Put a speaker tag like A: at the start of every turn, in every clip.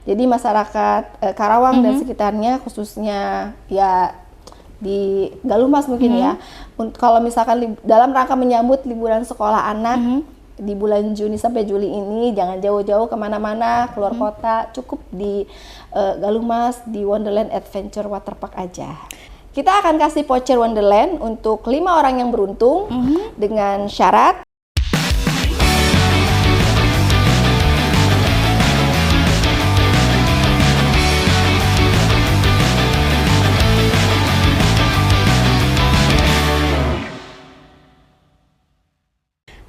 A: Jadi masyarakat Karawang dan sekitarnya, khususnya ya di Galumas mungkin ya, kalau misalkan dalam rangka menyambut liburan sekolah anak di bulan Juni sampai Juli ini, jangan jauh-jauh kemana-mana, keluar kota, cukup di Galumas, di Wonderland Adventure Waterpark aja. Kita akan kasih voucher Wonderland untuk 5 orang yang beruntung dengan syarat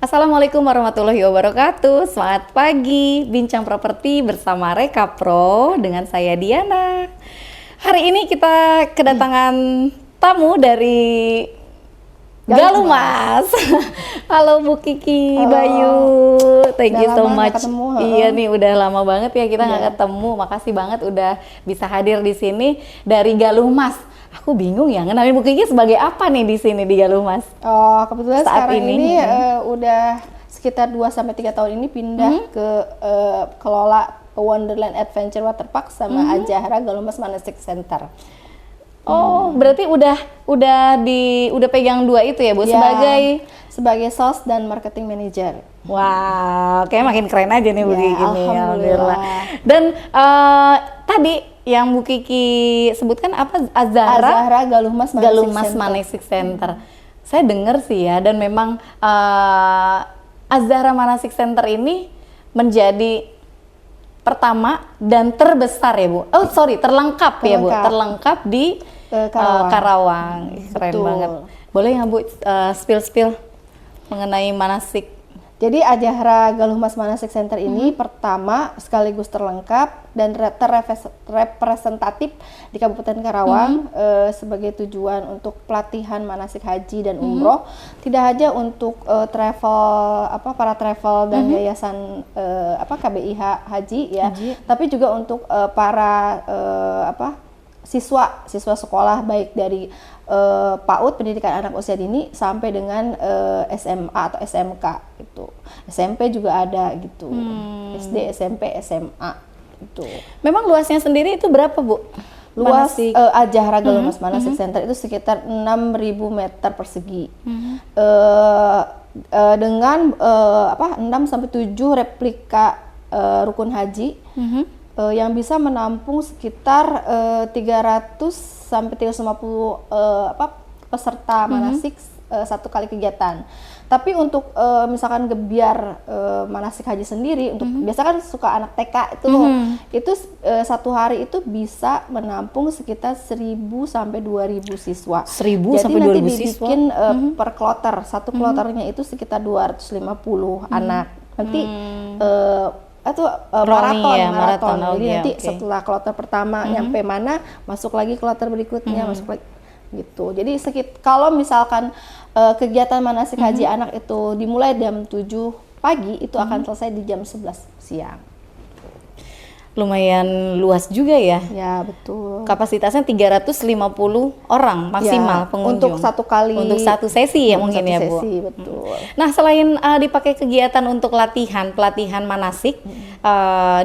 B: Assalamualaikum warahmatullahi wabarakatuh. Selamat pagi, bincang properti bersama Reka Pro dengan saya Diana. Hari ini kita kedatangan tamu dari Galumas. Halo Bu Kiki. Halo. Bayu, thank you so much. Iya nih, udah lama banget ya kita nggak ketemu. Makasih banget udah bisa hadir di sini dari Galumas. Aku bingung ya, ngenalin Bu Kiki sebagai apa nih di sini di Galumas?
A: Oh, kebetulan saat sekarang ini udah sekitar 2-3 tahun ini pindah ke kelola Wonderland Adventure Waterpark sama Ajahra Galumas Manasik Center.
B: Oh, berarti udah pegang 2 itu ya, Bu,
A: sebagai sales dan marketing manager.
B: Wow, kayak makin keren aja nih Bu Kiki nih.
A: Alhamdulillah.
B: Dan tadi yang Bu Kiki sebutkan apa? Azahra
A: Galumas
B: Manasik Center. Saya dengar sih ya, dan memang Azahra Manasik Center ini menjadi pertama dan terbesar ya Bu. Oh sorry, terlengkap ya Bu. Terlengkap di Karawang. Keren banget. Boleh nggak Bu spill mengenai manasik?
A: Jadi Ajahra Galumas Manasik Center ini pertama sekaligus terlengkap dan terrepresentatif di Kabupaten Karawang sebagai tujuan untuk pelatihan manasik haji dan umroh, tidak hanya untuk para travel dan yayasan KBIH haji ya, tapi juga untuk para siswa sekolah baik dari PAUD pendidikan anak usia dini sampai dengan SMA atau SMK gitu. SMP juga ada gitu. SD, SMP, SMA gitu.
B: Memang luasnya sendiri itu berapa, Bu?
A: Luas Ajahra Galumas Manasik Center itu sekitar 6.000 meter persegi. Dengan 6-7 replika rukun haji. Yang bisa menampung sekitar 300-350 peserta manasik satu kali kegiatan. Tapi untuk misalkan gebiar manasik haji sendiri, untuk biasa kan suka anak TK itu satu hari itu bisa menampung sekitar 1.000 sampai 2.000 siswa.
B: 1.000 sampai 2.000 siswa.
A: Dibikin per kloter, satu kloternya itu sekitar 250 anak. Nanti maraton. Jadi nanti setelah kloter pertama nyampe mana, masuk lagi kloter berikutnya, masuk lagi gitu. Jadi kalau misalkan kegiatan manasik haji anak itu dimulai jam 7 pagi, itu akan selesai di jam 11 siang.
B: Lumayan luas juga ya.
A: Ya, betul.
B: Kapasitasnya 350 orang maksimal pengunjung.
A: Untuk satu kali.
B: Untuk satu sesi ya mungkin ya, Bu.
A: Sesi, betul.
B: Nah, selain dipakai kegiatan untuk pelatihan manasik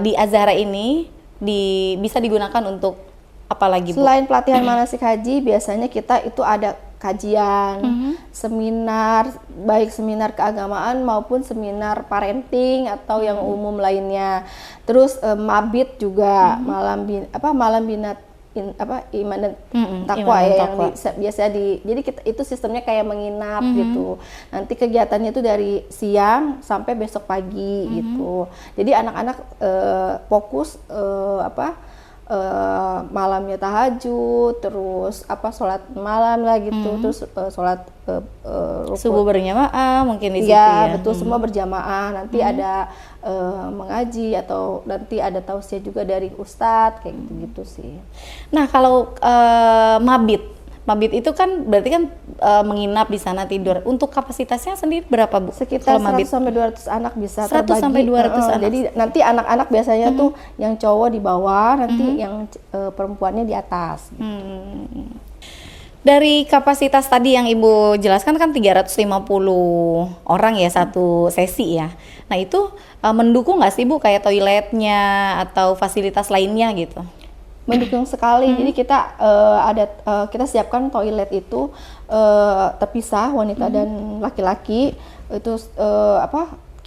B: di Azahra ini bisa digunakan untuk apa lagi, Bu?
A: Selain pelatihan manasik haji, biasanya kita itu ada kajian, seminar, baik seminar keagamaan maupun seminar parenting atau yang umum lainnya. Terus mabit juga, malam binat iman dan takwa ya, yang biasa jadi itu sistemnya kayak menginap gitu. Nanti kegiatannya itu dari siang sampai besok pagi gitu. Jadi anak-anak fokus malamnya tahajud, terus sholat malam lah gitu, terus sholat
B: subuh berjamaah mungkin di situ ya.
A: Betul, semua berjamaah. Nanti ada mengaji atau nanti ada tausiah juga dari ustadz kayak gitu sih.
B: Nah kalau mabit itu kan berarti kan menginap di sana tidur. Untuk kapasitasnya sendiri berapa, Bu?
A: Sekitar 100-200 anak bisa
B: 100 sampai 200 anak.
A: Jadi nanti anak-anak biasanya tuh yang cowok di bawah, nanti yang perempuannya di atas gitu.
B: Dari kapasitas tadi yang Ibu jelaskan kan 350 orang ya satu sesi ya. Nah itu mendukung nggak sih Bu kayak toiletnya atau fasilitas lainnya gitu?
A: Mendukung sekali. Jadi kita kita siapkan toilet itu terpisah wanita dan laki-laki. Itu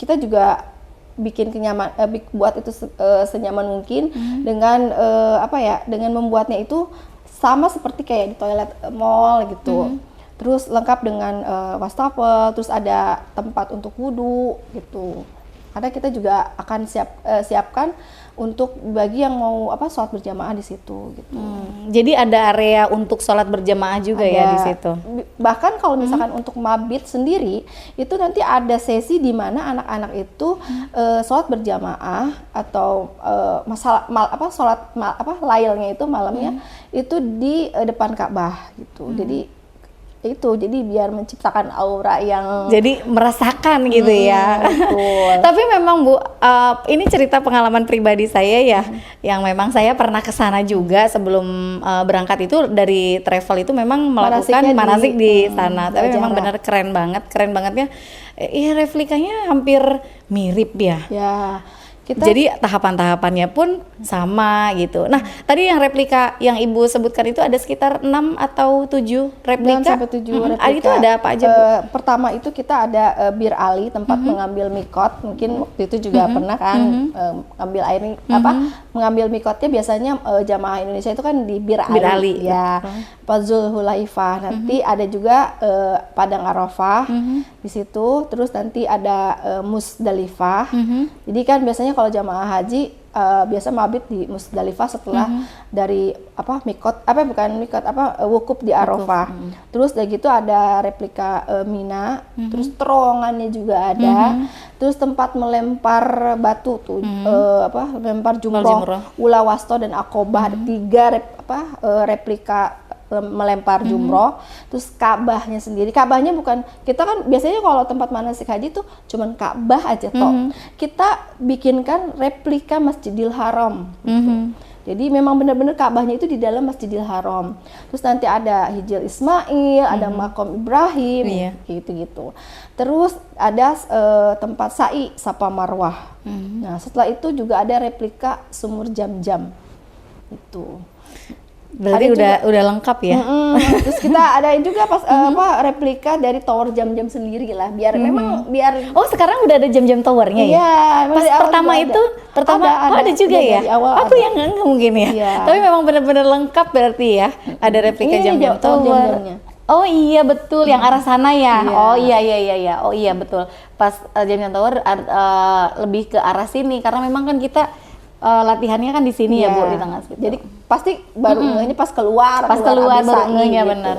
A: kita juga bikin buat itu senyaman mungkin dengan dengan membuatnya itu sama seperti kayak di toilet mall gitu. Terus lengkap dengan wastafel, terus ada tempat untuk wudhu gitu. Karena kita juga akan siapkan untuk bagi yang mau sholat berjamaah di situ gitu.
B: Jadi ada area untuk sholat berjamaah juga ya di situ.
A: Bahkan kalau misalkan untuk mabit sendiri itu nanti ada sesi di mana anak-anak itu sholat berjamaah atau lailnya itu malamnya itu di depan Ka'bah gitu. Jadi biar menciptakan aura yang
B: jadi merasakan gitu ya.
A: Betul.
B: Tapi memang Bu, ini cerita pengalaman pribadi saya ya, yang memang saya pernah ke sana juga sebelum berangkat itu dari travel itu memang melakukan manasik di sana. Tapi memang benar keren bangetnya. Iya replikanya hampir mirip ya.
A: Ya.
B: Jadi tahapan-tahapannya pun sama gitu. Nah, tadi yang replika yang Ibu sebutkan itu ada sekitar 6 atau 7 replika.
A: 6 sampai 7 replika.
B: Itu ada apa aja, Bu?
A: Pertama itu kita ada Bir Ali, tempat mengambil mikot. Mungkin waktu itu juga pernah kan ngambil air mengambil mikotnya biasanya jamaah Indonesia itu kan di Bir Ali. Ya. Fazul Hulaifah. Nanti ada juga Padang Arafah di situ. Terus nanti ada Musdalifah. Jadi kan biasanya kalau jamaah haji biasa mabit di Musdalifah setelah dari wukuf di Arafah. Terus dari gitu ada replika Mina, terus terowongannya juga ada. Terus tempat melempar batu tuh melempar jumroh, ula wasto dan akobah. Ada 3 replika melempar jumroh. Terus Ka'bahnya sendiri, Ka'bahnya bukan, kita kan biasanya kalau tempat manasik haji tuh cuman Ka'bah aja toh. Kita bikinkan replika Masjidil Haram gitu. Jadi memang benar-benar Ka'bahnya itu di dalam Masjidil Haram. Terus nanti ada Hijr Ismail, ada Maqam Ibrahim, gitu-gitu. Terus ada tempat sa'i Safa Marwah. Nah, setelah itu juga ada replika sumur Jam-Jam. Itu.
B: Berarti udah lengkap ya.
A: Terus kita ada juga replika dari tower Jam-Jam sendiri lah, biar
B: Oh sekarang udah ada Jam-Jam towernya ya?
A: Iya.
B: Pas pertama ada juga ya? Aku yang enggak mungkin ya. Iya. Tapi memang benar-benar lengkap berarti ya. Ada replika Jam-Jam tower. Oh iya betul, yang arah sana ya. Oh iya. Oh iya betul. Pas Jam-Jam tower lebih ke arah sini karena memang kan kita latihannya kan di sini ya Bu, di tengah situ.
A: Jadi pasti baru ngehnya pas keluar
B: baru ngehnya gitu. Benar.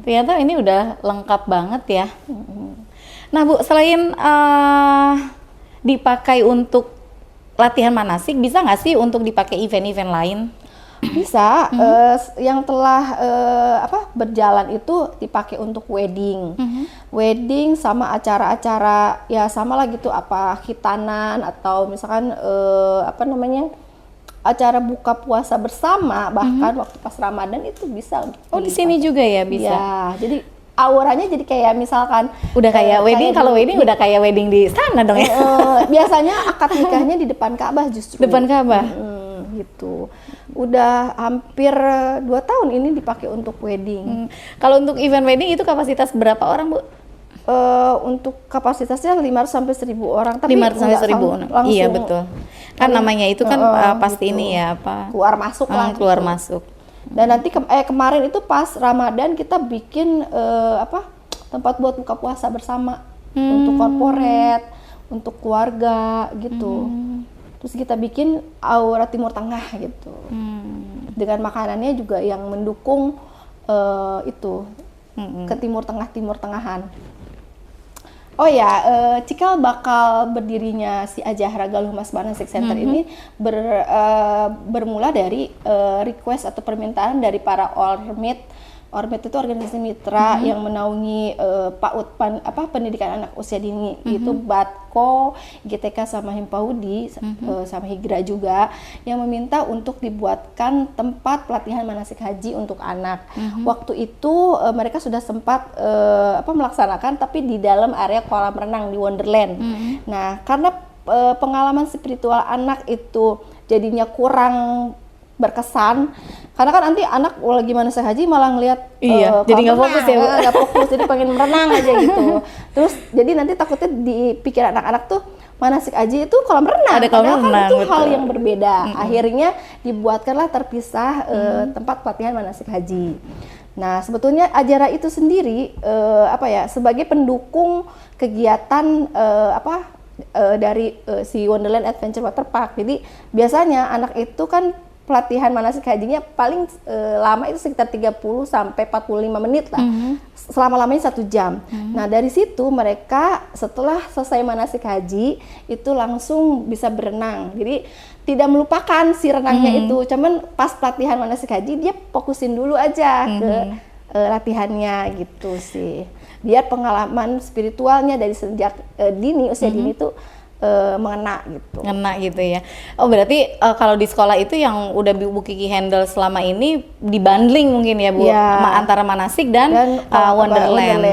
B: Ternyata ini udah lengkap banget ya. Nah Bu, selain dipakai untuk latihan manasik, bisa nggak sih untuk dipakai event-event lain?
A: Bisa. Yang telah berjalan itu dipakai untuk wedding. Wedding sama acara-acara ya sama lah gitu, khitanan atau misalkan acara buka puasa bersama, bahkan waktu pas Ramadan itu bisa.
B: Di sini juga ya bisa.
A: Ya, jadi auranya jadi kayak misalkan
B: udah kayak wedding, kalau wedding udah kayak wedding di sana dong ya.
A: Biasanya akad nikahnya di depan Ka'bah justru.
B: Depan Ka'bah.
A: Gitu. Udah hampir 2 tahun ini dipakai untuk wedding.
B: Kalau untuk event wedding itu kapasitas berapa orang, Bu?
A: Untuk kapasitasnya 500 sampai 1.000 orang, tapi
B: 500 sampai 1.000. Iya, betul. Kan namanya itu kan pasti gitu. Ini ya
A: keluar masuk lah.
B: Keluar masuk.
A: Dan nanti kemarin itu pas Ramadan kita bikin tempat buat buka puasa bersama untuk korporat, untuk keluarga gitu. Terus kita bikin aura Timur Tengah gitu. Dengan makanannya juga yang mendukung ke Timur Tengahan. Oh ya, cikal bakal berdirinya si Al-Jahra Galuh Mas Manasik Center ini bermula dari request atau permintaan dari para Ormet itu organisasi mitra yang menaungi pendidikan anak usia dini, itu Batko, GTK sama Himpaudi sama Higra juga, yang meminta untuk dibuatkan tempat pelatihan manasik haji untuk anak. Waktu itu mereka sudah sempat melaksanakan, tapi di dalam area kolam renang di Wonderland. Nah, karena pengalaman spiritual anak itu jadinya kurang berkesan, karena kan nanti anak lagi manasik haji malah ngelihat
B: jadi nggak fokus ya,
A: nggak fokus, jadi pengen berenang aja gitu. Terus jadi nanti takutnya di pikiran anak-anak tuh manasik haji itu kolam renang,
B: ada kolam renang,
A: kan itu
B: betul.
A: hal yang berbeda. Akhirnya dibuatkanlah terpisah tempat pelatihan manasik haji. Nah, sebetulnya Ajara itu sendiri sebagai pendukung kegiatan dari si Wonderland Adventure Water Park. Jadi biasanya anak itu kan pelatihan manasik hajinya paling lama itu sekitar 30 sampai 45 menit lah. Selama-lamanya 1 jam. Nah, dari situ mereka setelah selesai manasik haji itu langsung bisa berenang. Jadi tidak melupakan si renangnya itu. Cuman pas pelatihan manasik haji dia fokusin dulu aja ke latihannya gitu sih. Biar pengalaman spiritualnya dari sejak usia dini itu mengena gitu
B: ya. Oh, berarti kalau di sekolah itu yang udah Bu Kiki handle selama ini dibundling mungkin ya Bu, antara manasik dan Wonderland.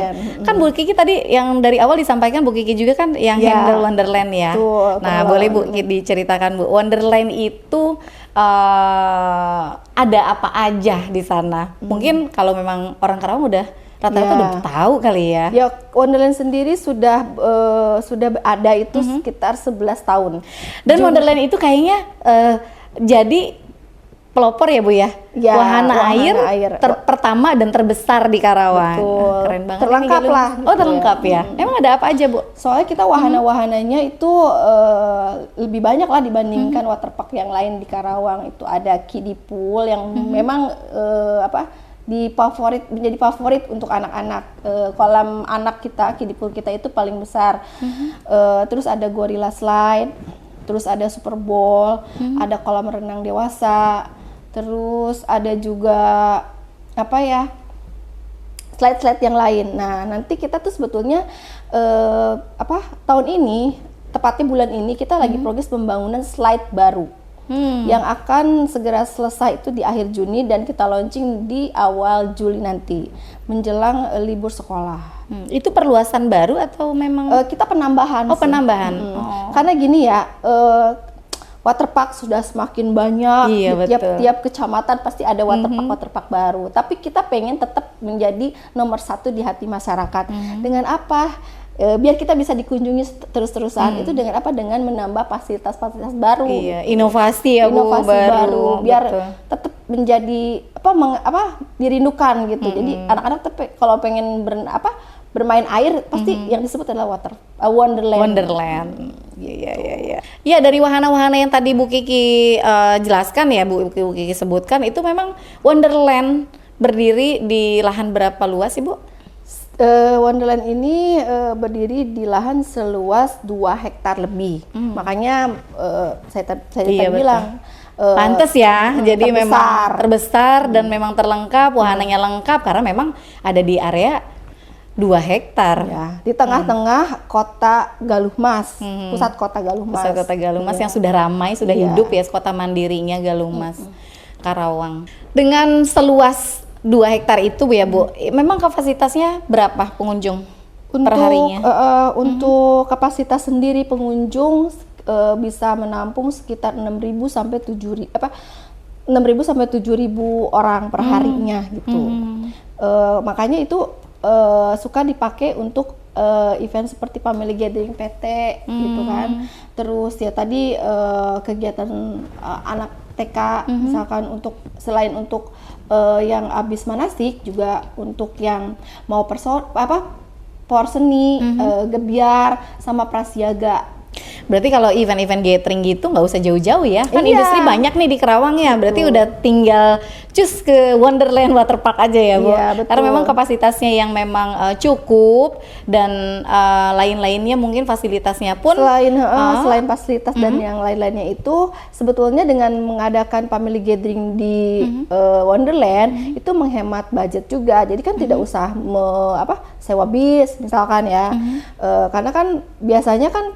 B: Kan Bu Kiki tadi yang dari awal disampaikan Bu Kiki juga kan yang handle Wonderland ya. Nah, boleh Bu diceritakan Bu, Wonderland itu ada apa aja di sana? Mungkin kalau memang orang Karawang udah rata-rata udah tahu kali ya.
A: Ya, Wonderland sendiri sudah ada itu sekitar 11 tahun.
B: Dan Wonderland itu kayaknya jadi pelopor ya Bu ya? Wahana air pertama dan terbesar di Karawang.
A: Betul.
B: Keren banget.
A: Terlengkap lah.
B: Oh, terlengkap ya. Emang ada apa aja Bu?
A: Soalnya kita wahana-wahananya itu lebih banyak lah dibandingkan waterpark yang lain di Karawang. Itu ada kiddie pool yang memang menjadi favorit untuk anak-anak. Kolam anak kita, kiddie pool kita itu paling besar. Terus ada gorilla slide, terus ada super bowl, ada kolam renang dewasa, terus ada juga slide-slide yang lain. Nah, nanti kita tuh sebetulnya tahun ini, tepatnya bulan ini kita lagi progres pembangunan slide baru. Yang akan segera selesai itu di akhir Juni dan kita launching di awal Juli nanti menjelang libur sekolah.
B: Itu perluasan baru atau memang
A: kita penambahan?
B: Penambahan.
A: Karena gini ya, waterpark sudah semakin banyak. Tiap kecamatan pasti ada waterpark baru. Tapi kita pengen tetap menjadi nomor 1 di hati masyarakat. Dengan apa? Biar kita bisa dikunjungi terus-terusan itu dengan apa? Dengan menambah fasilitas-fasilitas baru.
B: Inovasi baru.
A: Biar tetap menjadi dirindukan gitu. Jadi anak-anak kalau pengen bermain air pasti yang disebut adalah Wonderland.
B: Iya. Ya, dari wahana-wahana yang tadi Bu Kiki jelaskan ya, Bu Kiki sebutkan itu memang Wonderland berdiri di lahan berapa luas sih Bu?
A: Wonderland ini berdiri di lahan seluas 2 hektar lebih. Makanya saya tadi bilang
B: pantes ya, jadi
A: terbesar.
B: Memang terbesar dan memang terlengkap, wahananya lengkap karena memang ada di area 2 hektar.
A: Ya, di tengah-tengah kota Galuh Mas, pusat kota Galuh Mas.
B: Pusat kota Galuh Mas yang sudah ramai, sudah hidup ya, kota mandirinya Galuh Mas, Karawang. Dengan seluas 2 hektar itu ya Bu, memang kapasitasnya berapa pengunjung per harinya?
A: Untuk kapasitas sendiri pengunjung bisa menampung sekitar 6.000 sampai 7.000 orang per harinya gitu. Makanya itu suka dipakai untuk event seperti family gathering PT gitu kan. Terus ya tadi kegiatan anak TK misalkan selain untuk yang habis manasik juga untuk yang mau porseni, gebiar sama prasiaga.
B: Berarti kalau event-event gathering gitu nggak usah jauh-jauh ya, kan
A: Iya.
B: industri banyak nih di Kerawang ya. Berarti udah tinggal cus ke Wonderland Waterpark aja ya, Bu.
A: Iya, betul.
B: Karena memang kapasitasnya yang memang cukup dan lain-lainnya mungkin fasilitasnya pun
A: Selain fasilitas dan yang lain-lainnya itu, sebetulnya dengan mengadakan family gathering di Wonderland itu menghemat budget juga. Jadi kan tidak usah sewa bis misalkan ya. Karena kan biasanya kan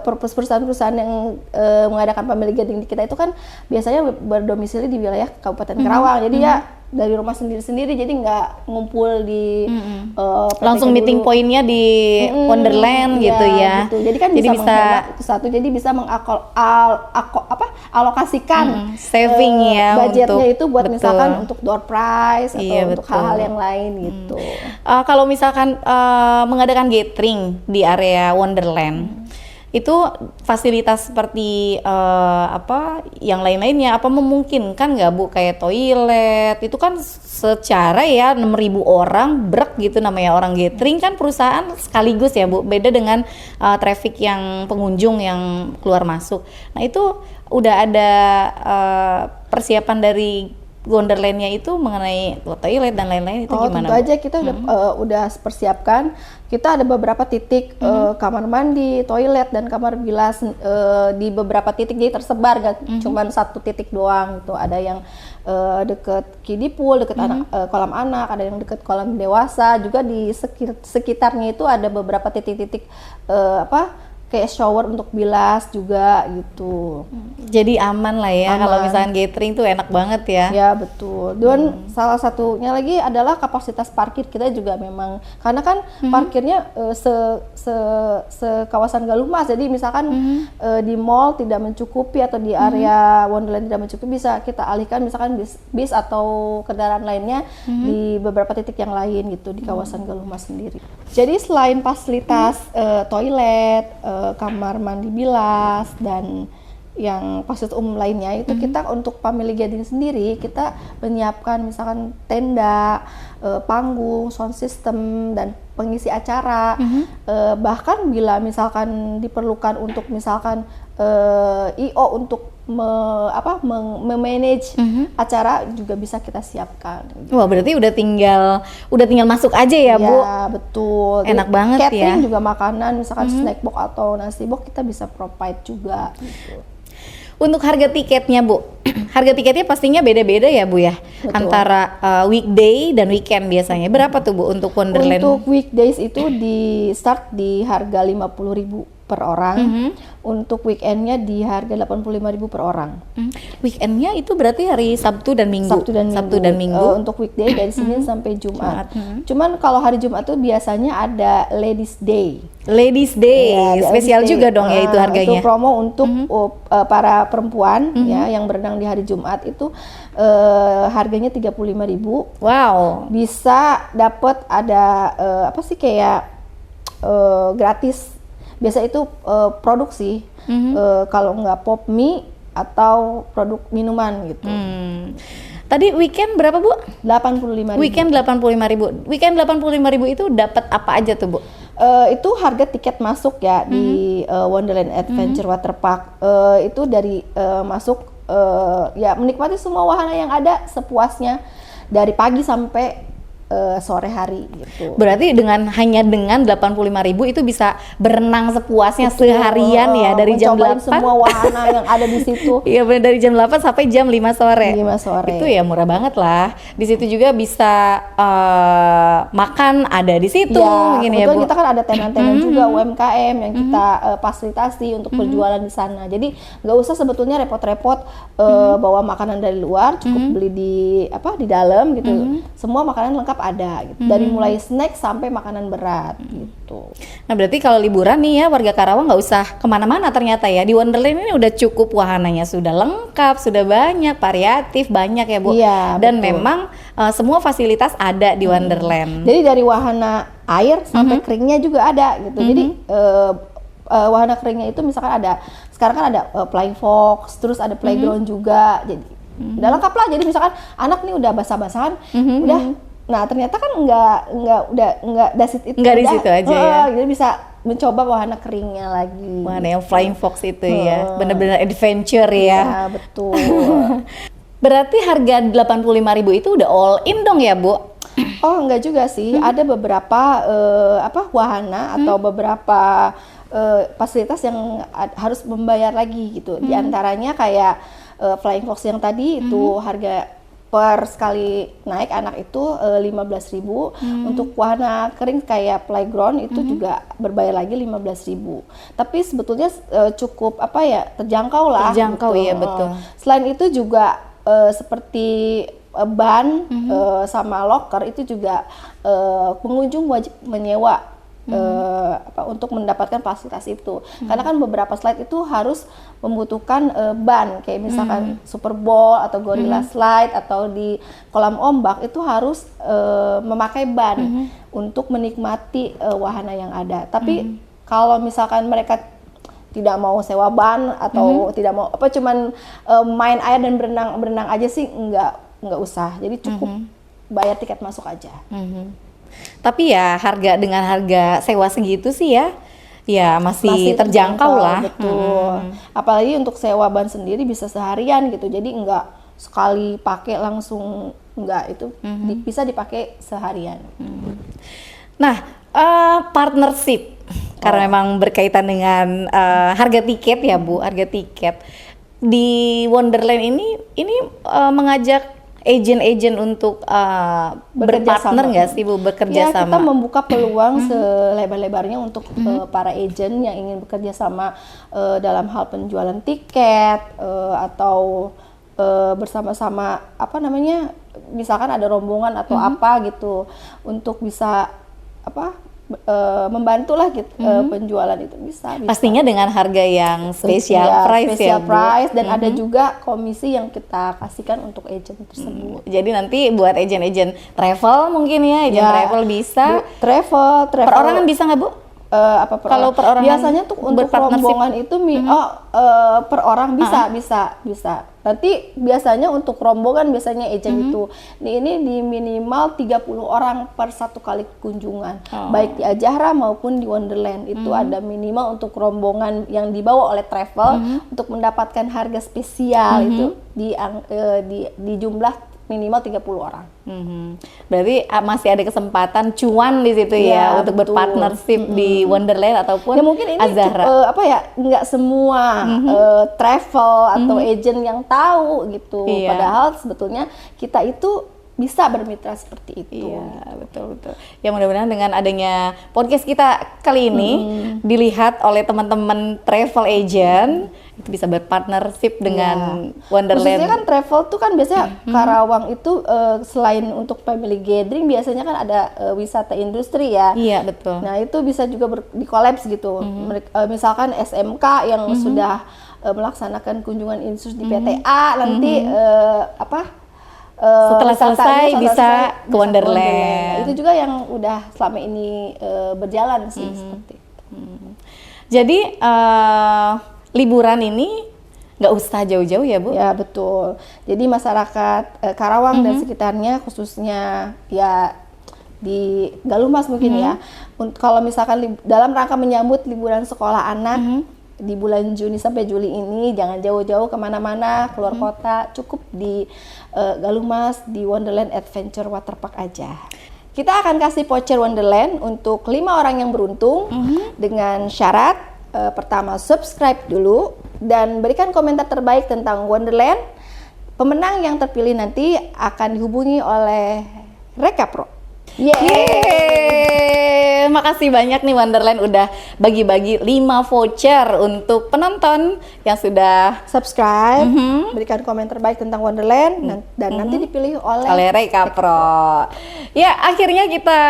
A: perusahaan-perusahaan yang mengadakan family gathering di kita itu kan biasanya berdomisili di wilayah Kabupaten Karawang. Jadi ya dari rumah sendiri-sendiri, jadi nggak ngumpul di PT
B: langsung meeting
A: dulu.
B: pointnya di Wonderland
A: Iya,
B: gitu ya.
A: gitu. Jadi kan bisa menghemat itu satu, jadi bisa mengalokasikan
B: saving ya
A: budgetnya
B: untuk,
A: itu buat
B: betul.
A: misalkan untuk door prize atau
B: Iya,
A: untuk
B: betul.
A: hal-hal yang lain gitu.
B: Kalau misalkan mengadakan gathering di area Wonderland, itu fasilitas seperti yang lain-lainnya apa memungkinkan nggak Bu, kayak toilet itu kan secara ya 6.000 orang brek gitu, namanya orang gathering kan perusahaan sekaligus ya Bu, beda dengan traffic yang pengunjung yang keluar masuk. Nah itu udah ada persiapan dari Wonderland-nya itu mengenai toilet dan lain-lain itu gimana?
A: Tentu aja kita udah persiapkan. Kita ada beberapa titik kamar mandi, toilet dan kamar bilas di beberapa titik, jadi tersebar gak cuman satu titik doang gitu. Ada yang deket kiddie pool, deket kolam anak, ada yang deket kolam dewasa, juga di sekitarnya itu ada beberapa titik-titik kayak shower untuk bilas juga gitu.
B: Jadi aman lah ya kalau misalkan gathering tuh enak banget ya.
A: Ya betul. Dan salah satunya lagi adalah kapasitas parkir kita juga memang, karena kan parkirnya se kawasan Galuh Mas. Jadi misalkan di mall tidak mencukupi atau di area Wonderland tidak mencukupi, bisa kita alihkan misalkan bis atau kendaraan lainnya di beberapa titik yang lain gitu di kawasan Galuh Mas sendiri. Jadi selain fasilitas toilet, kamar mandi bilas dan yang fasilitas umum lainnya itu, kita untuk family gathering sendiri kita menyiapkan misalkan tenda, panggung, sound system dan pengisi acara. Bahkan bila misalkan diperlukan untuk misalkan IO untuk memanage acara juga bisa kita siapkan.
B: Wah, berarti udah tinggal masuk aja ya, Bu.
A: Ya, betul.
B: Enak banget
A: catering
B: ya.
A: juga makanan misalkan snack box atau nasi box kita bisa provide juga gitu.
B: Untuk harga tiketnya, Bu. Harga tiketnya pastinya beda-beda ya, Bu ya.
A: Betul.
B: Antara weekday dan weekend biasanya. Berapa tuh, Bu, untuk Wonderland?
A: Untuk weekdays itu di start di harga 50.000 per orang. Untuk weekendnya di harga 85.000 per orang.
B: Weekendnya itu berarti hari Sabtu dan Minggu.
A: Sabtu dan Minggu. Untuk weekday dari Senin sampai Jumat. Cuman kalau hari Jumat tuh biasanya ada Ladies Day.
B: Ladies Day,
A: Ya,
B: spesial
A: Ladies Day.
B: juga dong ya itu harganya.
A: Itu promo untuk para perempuan ya yang berenang di hari Jumat itu harganya 35.000.
B: Wow.
A: Bisa dapat ada kayak gratis. Biasa itu produksi. Kalau nggak pop mie atau produk minuman gitu.
B: Tadi weekend berapa, Bu?
A: 85.000.
B: Weekend 85.000. Weekend 85.000 itu dapat apa aja tuh, Bu?
A: Itu harga tiket masuk ya di Wonderland Adventure Waterpark. Itu dari masuk ya menikmati semua wahana yang ada sepuasnya dari pagi sampai sore hari gitu.
B: Berarti hanya dengan 85.000 itu bisa berenang sepuasnya seharian ya, dari jam 8
A: semua wahana yang ada di situ.
B: Iya benar, dari jam 8 sampai jam 5 sore.
A: 5 sore.
B: Itu ya murah banget lah. Di situ juga bisa makan ada di situ
A: Ya,
B: mungkin ya,
A: kebetulan
B: Bu.
A: kita kan ada tenan-tenan juga UMKM yang kita fasilitasi untuk berjualan di sana. Jadi nggak usah sebetulnya repot-repot bawa makanan dari luar, cukup beli di dalam gitu. Semua makanan lengkap ada gitu. Dari mulai snack sampai makanan berat gitu.
B: Nah berarti kalau liburan nih ya warga Karawang nggak usah kemana-mana ternyata ya, di Wonderland ini udah cukup, wahananya sudah lengkap, sudah banyak, variatif, banyak ya, Bu.
A: Iya,
B: Dan
A: betul.
B: memang semua fasilitas ada di Wonderland.
A: Jadi dari wahana air sampai keringnya juga ada gitu. Jadi wahana keringnya itu misalkan sekarang kan ada flying fox, terus ada playground juga. Jadi udah lengkap lah. Jadi misalkan anak nih udah basah-basahan, udah Nah ternyata kan nggak dasit itu,
B: Nggak di situ aja ya.
A: Jadi bisa mencoba wahana keringnya lagi.
B: Wahana yang Flying Fox itu ya, bener-bener adventure ya.
A: Ya betul.
B: Berarti harga 85.000 itu udah all in dong ya Bu?
A: Oh enggak juga sih, ada beberapa wahana atau beberapa fasilitas yang harus membayar lagi gitu. Di antaranya kayak Flying Fox yang tadi itu harga per sekali naik anak itu 15.000. Untuk wahana kering kayak playground itu juga berbayar lagi 15.000. Tapi sebetulnya cukup terjangkau lah.
B: Terjangkau
A: gitu.
B: ya betul.
A: Selain itu juga seperti ban sama locker itu juga pengunjung wajib menyewa untuk mendapatkan fasilitas itu. Karena kan beberapa slide itu harus membutuhkan ban, kayak misalkan Super Bowl atau Gorilla Slide atau di kolam ombak itu harus memakai ban untuk menikmati wahana yang ada. Tapi kalau misalkan mereka tidak mau sewa ban atau tidak mau cuman main air dan berenang aja sih nggak usah. Jadi cukup bayar tiket masuk aja.
B: Tapi ya dengan harga sewa segitu sih ya masih terjangkau lah.
A: Betul. Apalagi untuk sewa ban sendiri bisa seharian gitu. Jadi nggak sekali pakai langsung itu bisa dipakai seharian.
B: Nah, partnership karena memang berkaitan dengan harga tiket ya Bu, harga tiket di Wonderland ini mengajak agent-agent untuk berpartner nggak sih Bu, bekerja sama?
A: Kita membuka peluang selebar-lebarnya untuk para agent yang ingin bekerja sama dalam hal penjualan tiket atau bersama-sama misalkan ada rombongan atau apa gitu untuk bisa membantulah gitu penjualan itu bisa.
B: Pastinya dengan harga yang special price
A: dan ada juga komisi yang kita kasihkan untuk agent tersebut.
B: Jadi nanti buat agent travel mungkin ya, travel bisa.
A: Travel
B: perorangan bisa nggak Bu? Kalau perorangan
A: biasanya tuh untuk rombongan itu per orang bisa. Nanti biasanya untuk rombongan biasanya agent itu ini di minimal 30 orang per satu kali kunjungan. Baik di Ajahra maupun di Wonderland itu ada minimal untuk rombongan yang dibawa oleh travel untuk mendapatkan harga spesial itu di jumlah minimal 30 orang.
B: Berarti masih ada kesempatan cuan di situ ya untuk berpartnership di Wonderland ataupun
A: mungkin ini
B: Ajahra.
A: Nggak semua travel atau agent yang tahu gitu. Padahal sebetulnya kita itu bisa bermitra seperti itu.
B: Iya, betul. Ya mudah-mudahan dengan adanya podcast kita kali ini dilihat oleh teman-teman travel agent itu bisa berpartnership dengan Wonderland.
A: Khususnya kan travel tuh kan biasanya Karawang itu selain untuk family gathering biasanya kan ada wisata industri ya.
B: Iya, betul.
A: Nah, itu bisa juga di-collapse gitu. Misalkan SMK yang sudah melaksanakan kunjungan industri di PTA nanti
B: setelah selesai bisa ke Wonderland.
A: Itu juga yang udah selama ini berjalan sih seperti itu.
B: Jadi liburan ini nggak usah jauh-jauh ya Bu?
A: Ya betul. Jadi masyarakat Karawang dan sekitarnya khususnya ya di Galumas mungkin ya. Kalau misalkan dalam rangka menyambut liburan sekolah anak di bulan Juni sampai Juli ini jangan jauh-jauh kemana-mana keluar kota, cukup di Galumas di Wonderland Adventure Waterpark aja. Kita akan kasih voucher Wonderland untuk 5 orang yang beruntung dengan syarat pertama subscribe dulu dan berikan komentar terbaik tentang Wonderland. Pemenang yang terpilih nanti akan dihubungi oleh Reka Pro.
B: Yeay! Makasih banyak nih Wonderland udah bagi-bagi 5 voucher untuk penonton yang sudah
A: subscribe, berikan komentar baik tentang Wonderland dan nanti dipilih oleh
B: Reka Pro. Ya, akhirnya kita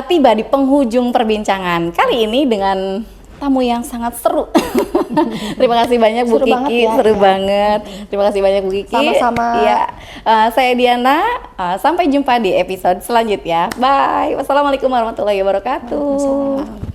B: tiba di penghujung perbincangan kali ini dengan tamu yang sangat seru. Terima kasih banyak Bu Kiki, seru banget. Terima kasih banyak Bu Kiki.
A: Sama-sama.
B: Ya, saya Diana. Sampai jumpa di episode selanjutnya. Bye. Wassalamualaikum warahmatullahi wabarakatuh.